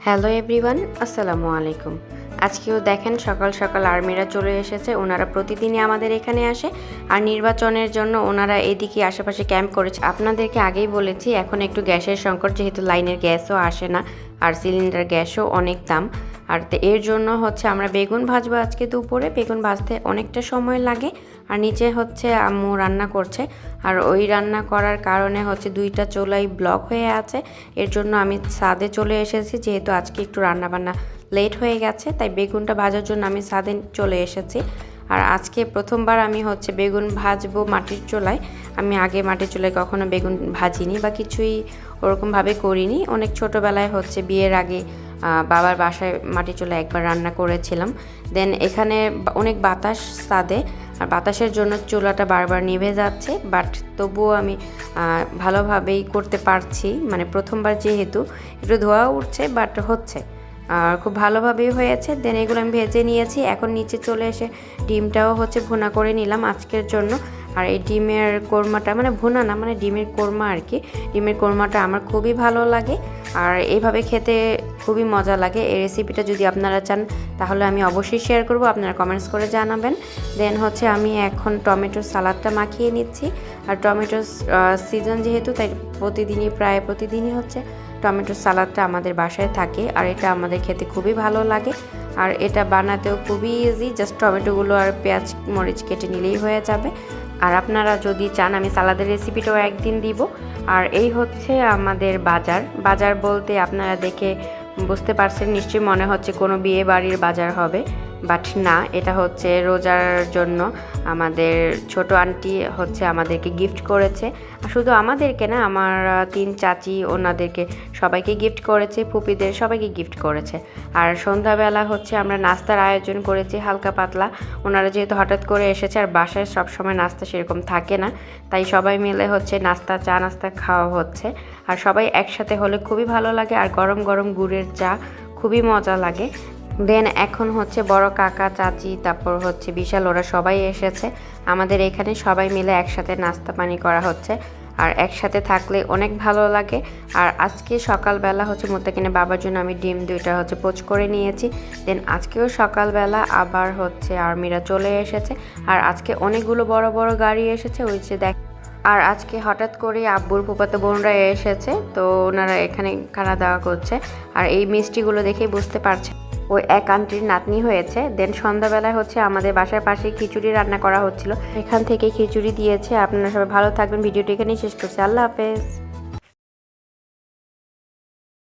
Hello everyone, আসসালামু আলাইকুম। আজকেও দেখেন সকাল সকাল আর্মিরা চলে এসেছে। ওনারা প্রতিদিনই আমাদের এখানে আসে আর নির্বাচনের জন্য ওনারা এদিকে আশেপাশে ক্যাম্প করেছে। আপনাদেরকে আগেই বলেছি এখন একটু গ্যাসের সংকট, যেহেতু লাইনের গ্যাসও আসে না আর সিলিন্ডার গ্যাসও অনেক দাম। আর এর জন্য হচ্ছে আমরা বেগুন ভাজবো আজকে দুপুরে। বেগুন ভাজতে অনেকটা সময় লাগে আর নিচে হচ্ছে আম্মু রান্না করছে। আর ওই রান্না করার কারণে হচ্ছে দুইটা চুলাই ব্লক হয়ে আছে। এর জন্য আমি ছাদে চলে এসেছি, যেহেতু আজকে একটু রান্নাবান্না লেট হয়ে গেছে, তাই বেগুনটা ভাজার জন্য আমি ছাদে চলে এসেছি। আর আজকে প্রথমবার আমি হচ্ছে বেগুন ভাজবো মাটির চুলায়। আমি আগে মাটির চুলায় কখনো বেগুন ভাজিনি বা কিছুই ওরকমভাবে করিনি। অনেক ছোটোবেলায় হচ্ছে বিয়ের আগে বাবার বাসায় মাটির চুলায় একবার রান্না করেছিলাম। দেন এখানে অনেক বাতাস ছাদে, আর বাতাসের জন্য চুলাটা বারবার নিভে যাচ্ছে, বাট তবুও আমি ভালোভাবেই করতে পারছি। মানে প্রথমবার যেহেতু একটু ধোঁয়া উঠছে, বাট হচ্ছে আর খুব ভালোভাবেই হয়েছে। দেন এগুলো আমি ভেজে নিয়েছি। এখন নিচে চলে এসে ডিমটাও হচ্ছে ভুনা করে নিলাম আজকের জন্য। আর এই ডিমের কোরমাটা, মানে ভুনা না, মানে ডিমের কোরমা আর কি। ডিমের কোরমাটা আমার খুবই ভালো লাগে আর এইভাবে খেতে খুবই মজা লাগে। এই রেসিপিটা যদি আপনারা চান তাহলে আমি অবশ্যই শেয়ার করব, আপনারা কমেন্টস করে জানাবেন। দেন হচ্ছে আমি এখন টমেটোর সালাদটা মাখিয়ে নিচ্ছি। আর টমেটোর সিজন যেহেতু, তাই প্রায় প্রতিদিনই হচ্ছে টমেটোর সালাদটা আমাদের বাসায় থাকে আর এটা আমাদের খেতে খুবই ভালো লাগে। আর এটা বানাতেও খুবই ইজি, জাস্ট টমেটোগুলো আর পেঁয়াজ মরিচ কেটে নিলেই হয়ে যাবে। আর আপনারা যদি চান আমি সালাদের রেসিপিটাও একদিন দিব। আর এই হচ্ছে আমাদের বাজার বলতে আপনারা দেখে বুঝতে পারছেন নিশ্চয়ই, মনে হচ্ছে কোনো বিয়ে বাড়ির বাজার হবে, বাট না, এটা হচ্ছে রোজার জন্য আমাদের ছোট আন্টি হচ্ছে আমাদেরকে গিফট করেছে। আর শুধু আমাদেরকে না, আমার 3 চাচি ওনাদেরকে সবাইকে গিফট করেছে, ফুপিদের সবাইকে গিফট করেছে। আর সন্ধ্যাবেলা হচ্ছে আমরা নাস্তার আয়োজন করেছি হালকা পাতলা। ওনারা যেহেতু হঠাৎ করে এসেছে আর বাসায় সবসময় নাস্তা সেরকম থাকে না, তাই সবাই মিলে হচ্ছে চা নাস্তা খাওয়া হচ্ছে। আর সবাই একসাথে হলে খুবই ভালো লাগে আর গরম গরম গুড়ের চা খুবই মজা লাগে। দেন এখন হচ্ছে বড় কাকা চাচি, তারপর হচ্ছে বিশাল, ওরা সবাই এসেছে আমাদের এখানে। সবাই মিলে একসাথে নাস্তা পানি করা হচ্ছে আর একসাথে থাকলে অনেক ভালো লাগে। আর আজকে সকালবেলা হচ্ছে মুত্তাকিনের বাবার জন্য আমি ডিম 2টা হচ্ছে পোচ করে নিয়েছি। দেন আজকেও সকালবেলা আবার হচ্ছে আর্মিরা চলে এসেছে আর আজকে অনেকগুলো বড় বড় গাড়ি এসেছে, ওই যে দেখ। আর আজকে হঠাৎ করে আব্বুর ফুফাতো বোনরা এসেছে, তো ওনারা এখানে খাওয়া দাওয়া করছে। আর এই মিষ্টিগুলো দেখেই বুঝতে পারছে ওই এক আন্টির নাতনি হয়েছে। দেন সন্ধ্যাবেলায় হচ্ছে আমাদের বাসার পাশে খিচুড়ি রান্না করা হচ্ছিল, এখান থেকে খিচুড়ি দিয়েছে। আপনারা সবাই ভালো থাকবেন। ভিডিওটি এখানেই শেষ করছি। আল্লাহ হাফেজ।